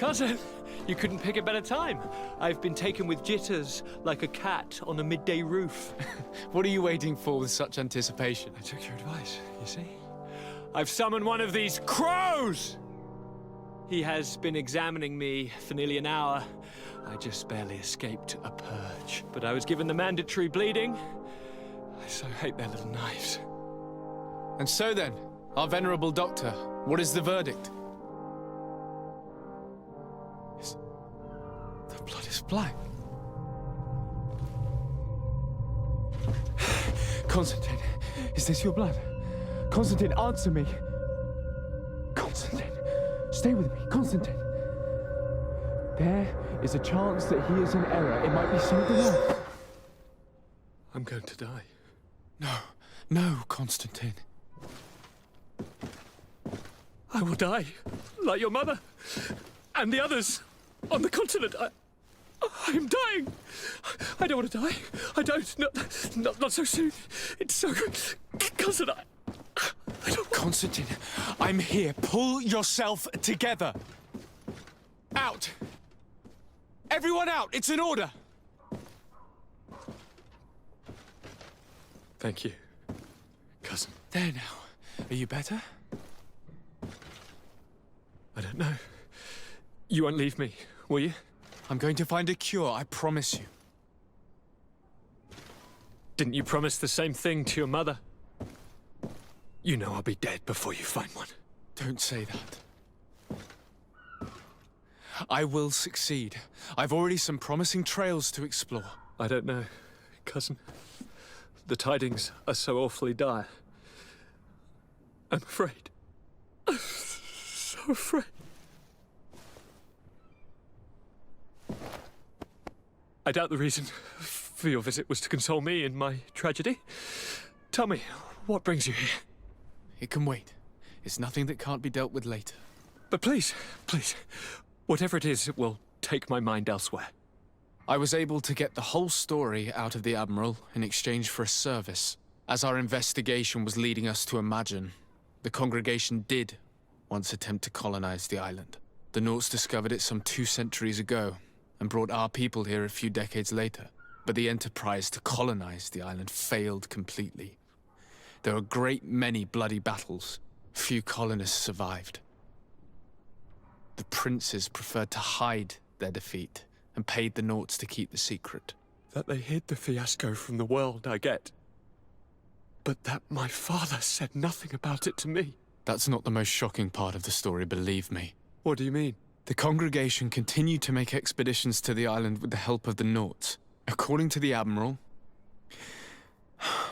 Cousin, you couldn't pick a better time. I've been taken with jitters like a cat on a midday roof. What are you waiting for with such anticipation? I took your advice, you see. I've summoned one of these crows! He has been examining me for nearly an hour. I just barely escaped a purge. But I was given the mandatory bleeding. I so hate their little knives. And so then, our venerable doctor, what is the verdict? The blood is black. Constantine, is this your blood? Constantine, answer me. Constantine, stay with me. Constantine. There is a chance that he is in error. It might be something else. I'm going to die. No, Constantine. I will die, like your mother, and the others on the continent. I'm dying. I don't want to die. I don't. Not so soon. It's so good. Cousin, I don't... Constantine, I'm here. Pull yourself together. Out. Everyone out. It's an order. Thank you, cousin. There now. Are you better? I don't know. You won't leave me, will you? I'm going to find a cure, I promise you. Didn't you promise the same thing to your mother? You know I'll be dead before you find one. Don't say that. I will succeed. I've already some promising trails to explore. I don't know, cousin. The tidings are so awfully dire. I'm afraid. I'm so afraid. I doubt the reason for your visit was to console me in my tragedy. Tell me, what brings you here? It can wait. It's nothing that can't be dealt with later. But please, whatever it is, it will take my mind elsewhere. I was able to get the whole story out of the Admiral in exchange for a service. As our investigation was leading us to imagine, the congregation did once attempt to colonize the island. The Nauts discovered it some 2 centuries ago and brought our people here a few decades later. But the enterprise to colonize the island failed completely. There were a great many bloody battles. Few colonists survived. The princes preferred to hide their defeat and paid the Nauts to keep the secret. That they hid the fiasco from the world, I get. But that my father said nothing about it to me. That's not the most shocking part of the story, believe me. What do you mean? The congregation continued to make expeditions to the island with the help of the Nauts. According to the Admiral,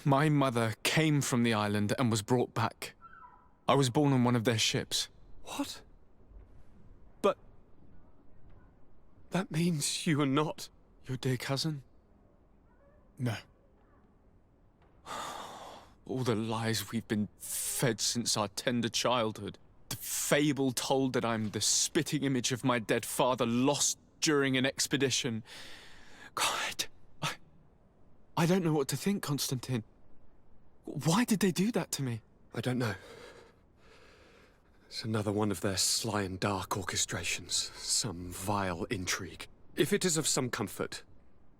my mother came from the island and was brought back. I was born on one of their ships. What? But... that means you are not... Your dear cousin? No. All the lies we've been fed since our tender childhood. The fable told that I'm the spitting image of my dead father lost during an expedition. God, I don't know what to think, Constantine. Why did they do that to me? I don't know. It's another one of their sly and dark orchestrations. Some vile intrigue. If it is of some comfort,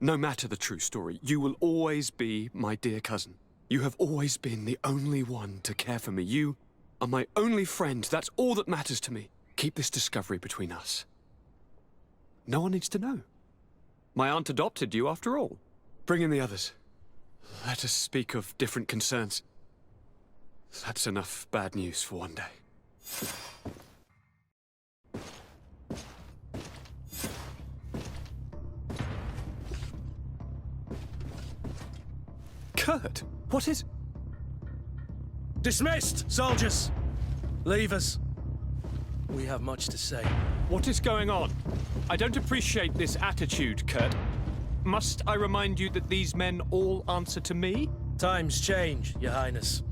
no matter the true story, you will always be my dear cousin. You have always been the only one to care for me. You are my only friend. That's all that matters to me. Keep this discovery between us. No one needs to know. My aunt adopted you after all. Bring in the others. Let us speak of different concerns. That's enough bad news for one day. Kurt, what is... Dismissed, soldiers! Leave us. We have much to say. What is going on? I don't appreciate this attitude, Kurt. Must I remind you that these men all answer to me? Times change, Your Highness.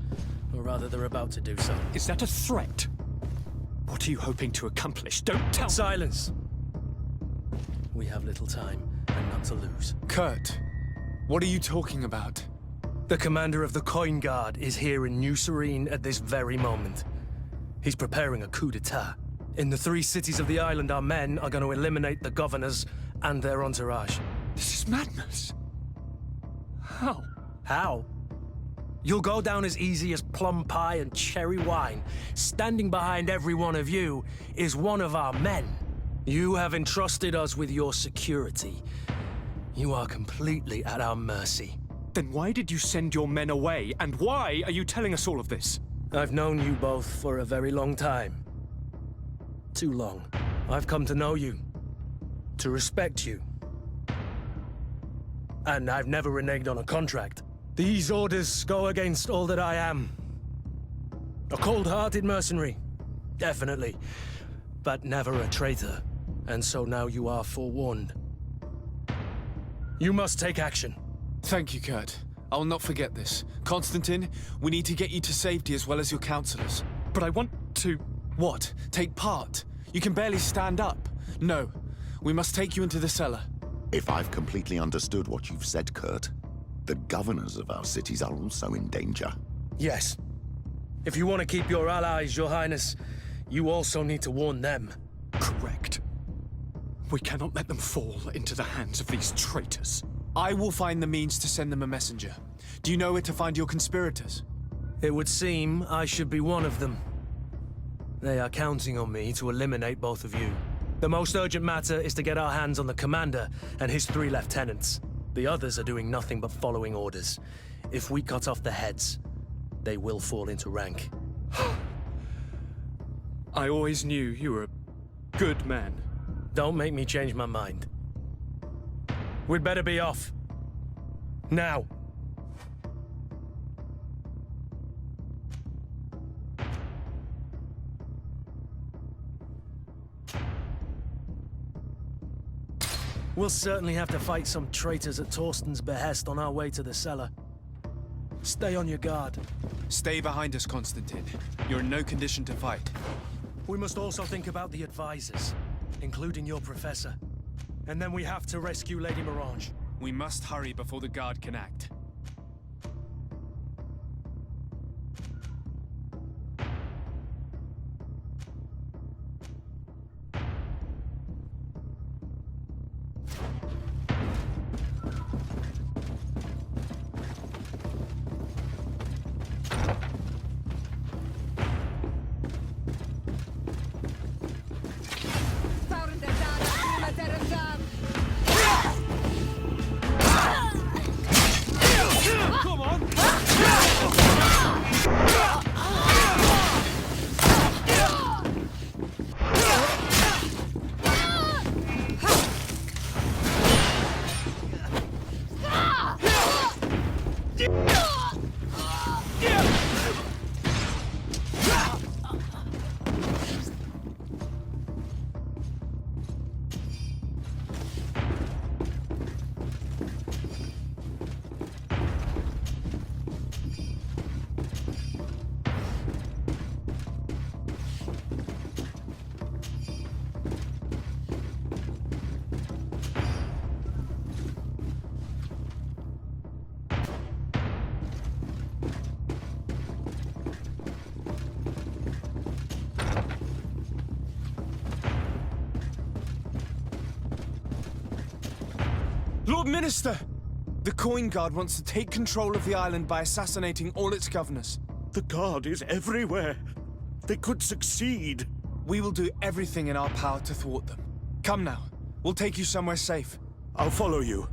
Or rather, they're about to do so. Is that a threat? What are you hoping to accomplish? Don't tell me! Silence! We have little time, and none to lose. Kurt, what are you talking about? The commander of the Coin Guard is here in New Serene at this very moment. He's preparing a coup d'etat. In the 3 cities of the island, our men are going to eliminate the governors and their entourage. This is madness. How? How? You'll go down as easy as plum pie and cherry wine. Standing behind every one of you is one of our men. You have entrusted us with your security. You are completely at our mercy. Then why did you send your men away? And why are you telling us all of this? I've known you both for a very long time. Too long. I've come to know you. To respect you. And I've never reneged on a contract. These orders go against all that I am. A cold-hearted mercenary. Definitely. But never a traitor. And so now you are forewarned. You must take action. Thank you, Kurt. I'll not forget this. Constantine, we need to get you to safety as well as your counselors. But I want to... What? Take part? You can barely stand up. No. We must take you into the cellar. If I've completely understood what you've said, Kurt, the governors of our cities are also in danger. Yes. If you want to keep your allies, Your Highness, you also need to warn them. Correct. We cannot let them fall into the hands of these traitors. I will find the means to send them a messenger. Do you know where to find your conspirators? It would seem I should be one of them. They are counting on me to eliminate both of you. The most urgent matter is to get our hands on the commander and his 3 lieutenants. The others are doing nothing but following orders. If we cut off the heads, they will fall into rank. I always knew you were a good man. Don't make me change my mind. We'd better be off. Now. We'll certainly have to fight some traitors at Torsten's behest on our way to the cellar. Stay on your guard. Stay behind us, Constantine. You're in no condition to fight. We must also think about the advisors, including your professor. And then we have to rescue Lady Mirage. We must hurry before the guard can act. Lord Minister! The Coin Guard wants to take control of the island by assassinating all its governors. The Guard is everywhere. They could succeed. We will do everything in our power to thwart them. Come now. We'll take you somewhere safe. I'll follow you.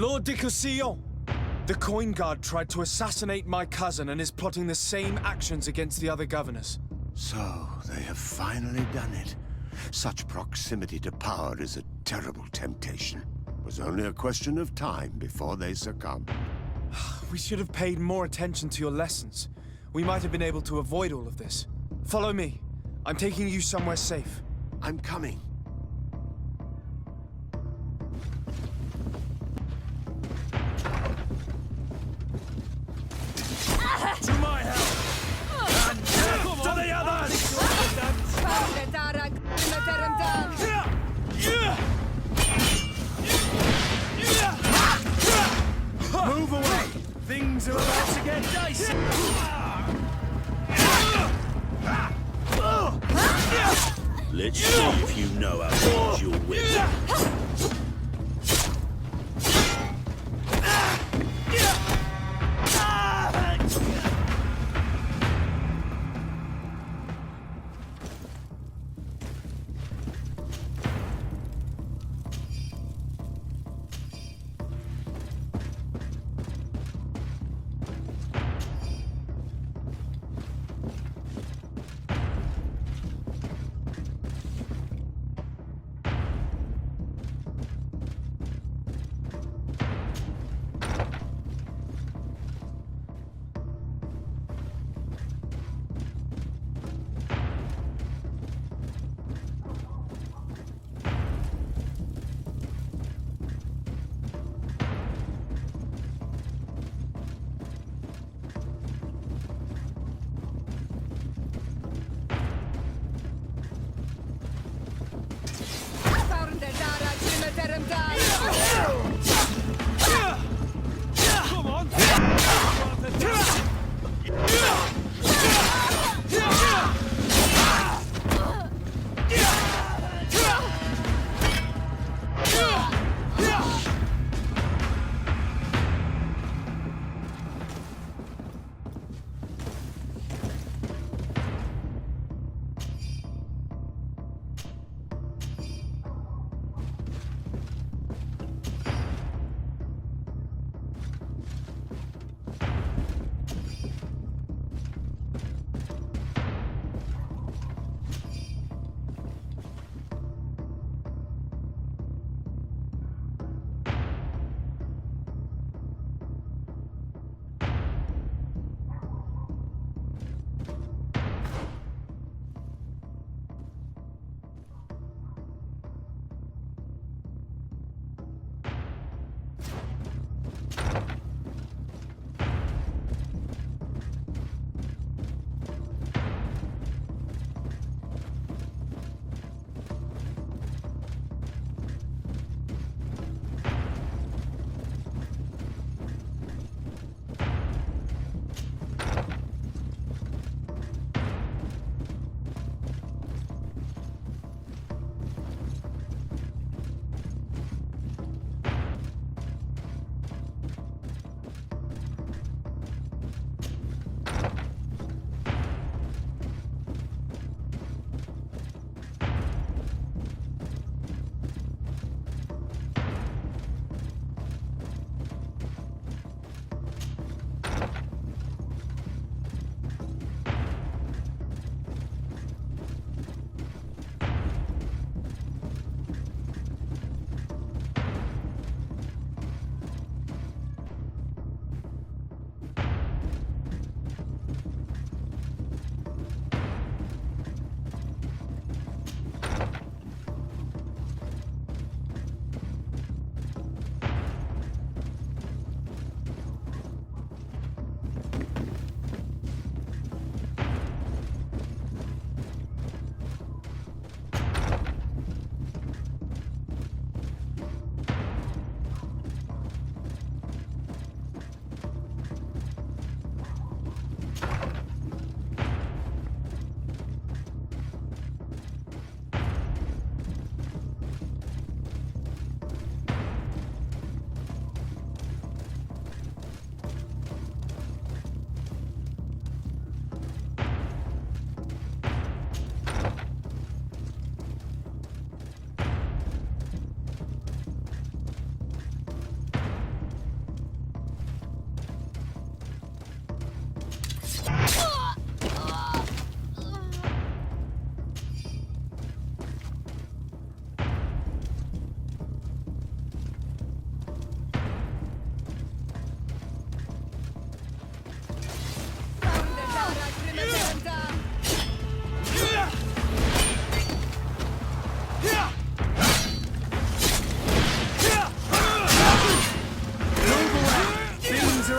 Lord de Cossillon! The Coin Guard tried to assassinate my cousin and is plotting the same actions against the other governors. So, they have finally done it. Such proximity to power is a terrible temptation. It was only a question of time before they succumbed. We should have paid more attention to your lessons. We might have been able to avoid all of this. Follow me. I'm taking you somewhere safe. I'm coming. To my help! And death to the others! Move away! Things are about to get dicey! Let's see if you know how to use your whip.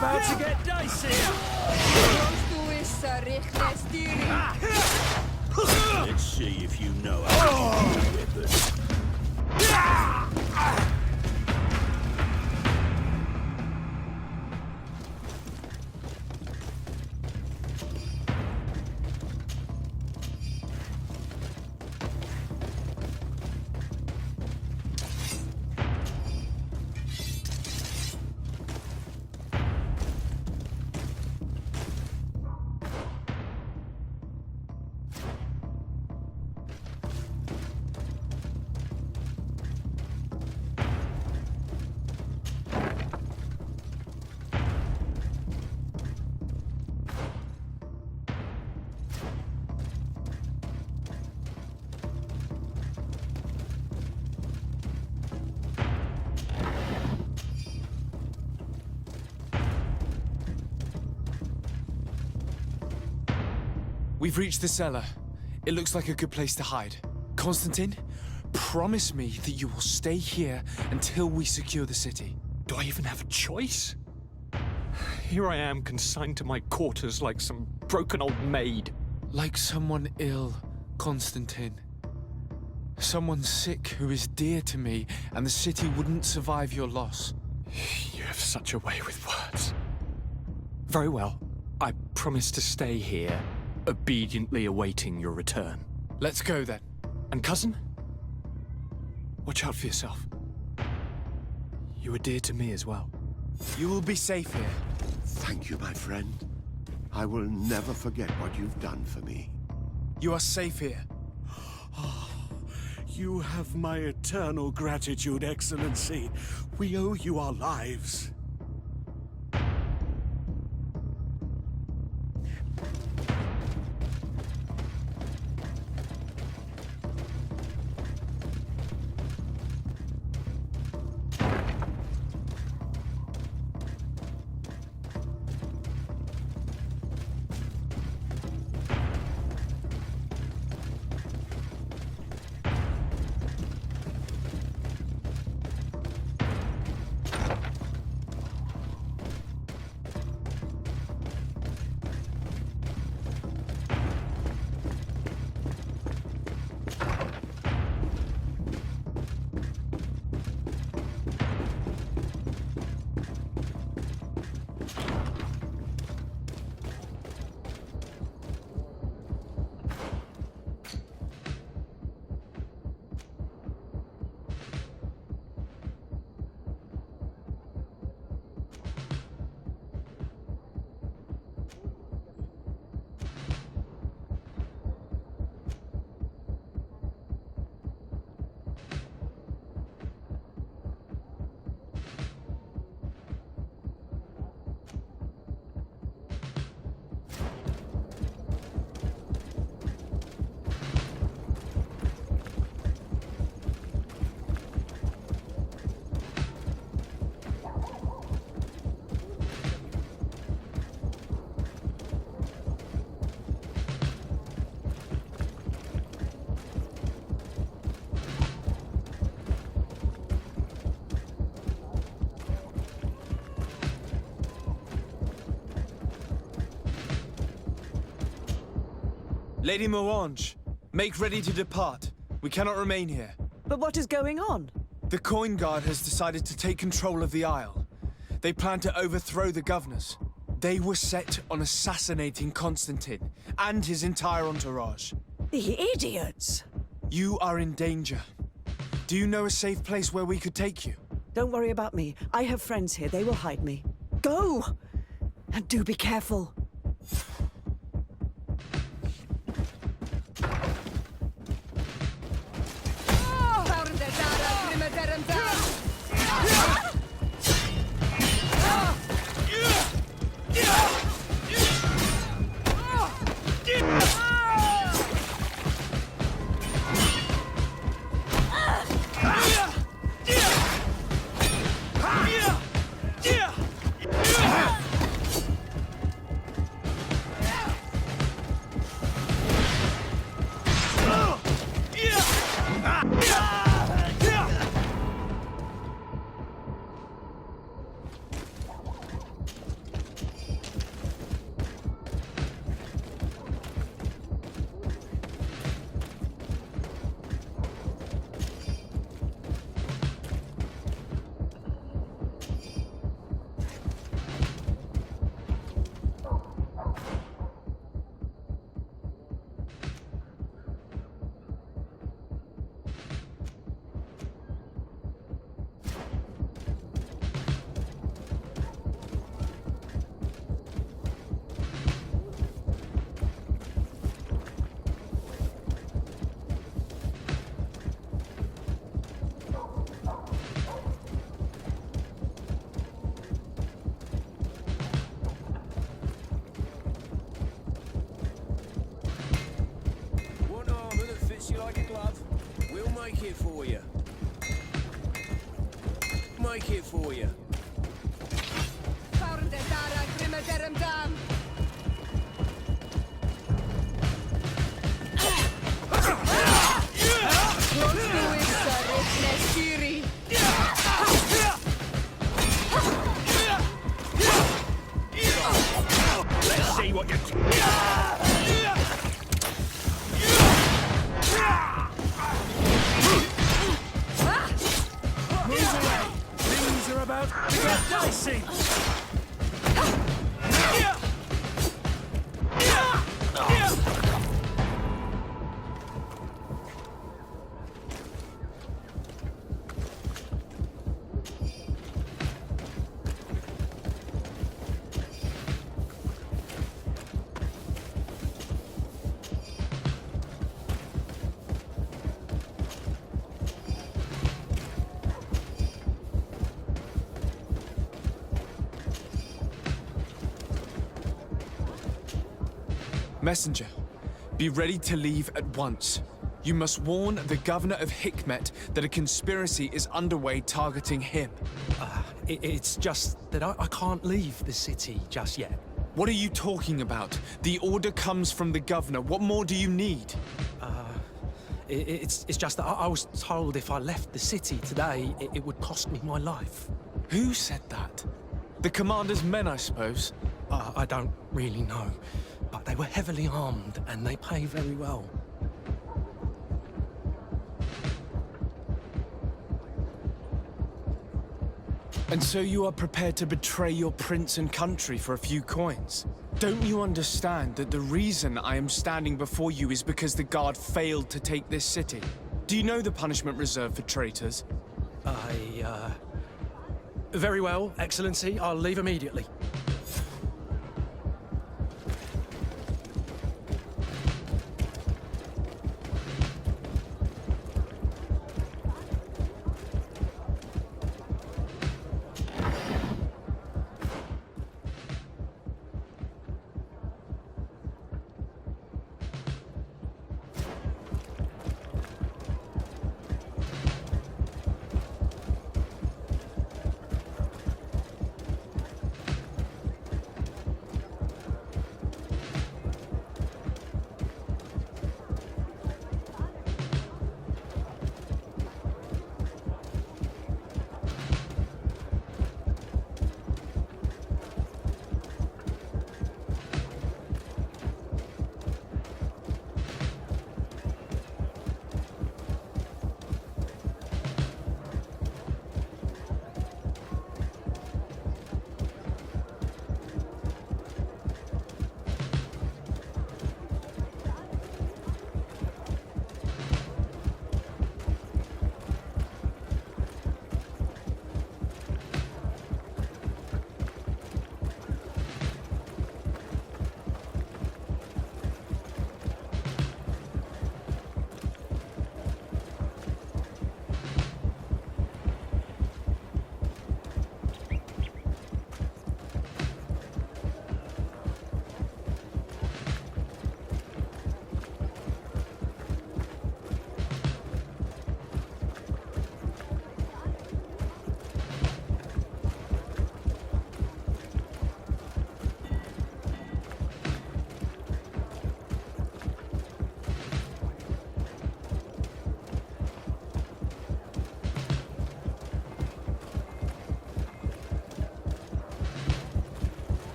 about to get dicey. Let's see if you know how to use a weapon. We've reached the cellar. It looks like a good place to hide. Constantine, promise me that you will stay here until we secure the city. Do I even have a choice? Here I am, consigned to my quarters like some broken old maid. Like someone ill, Constantine. Someone sick who is dear to me, and the city wouldn't survive your loss. You have such a way with words. Very well. I promise to stay here, obediently awaiting your return. Let's go then. And cousin? Watch out for yourself. You are dear to me as well. You will be safe here. Thank you, my friend. I will never forget what you've done for me. You are safe here. You have my eternal gratitude, Excellency. We owe you our lives. Lady Moange, make ready to depart. We cannot remain here. But what is going on? The Coin Guard has decided to take control of the Isle. They plan to overthrow the governors. They were set on assassinating Constantine and his entire entourage. The idiots! You are in danger. Do you know a safe place where we could take you? Don't worry about me. I have friends here. They will hide me. Go! And do be careful. Make it for you. Make it for you. Let's see what you Things are about to get dicey. Messenger, be ready to leave at once. You must warn the governor of Hikmet that a conspiracy is underway targeting him. It's just that I can't leave the city just yet. What are you talking about? The order comes from the governor. What more do you need? It's just that I was told if I left the city today, it would cost me my life. Who said that? The commander's men, I suppose. I don't really know, but they were heavily armed and they pay very well. And so you are prepared to betray your prince and country for a few coins? Don't you understand that the reason I am standing before you is because the Guard failed to take this city? Do you know the punishment reserved for traitors? Very well, Excellency. I'll leave immediately.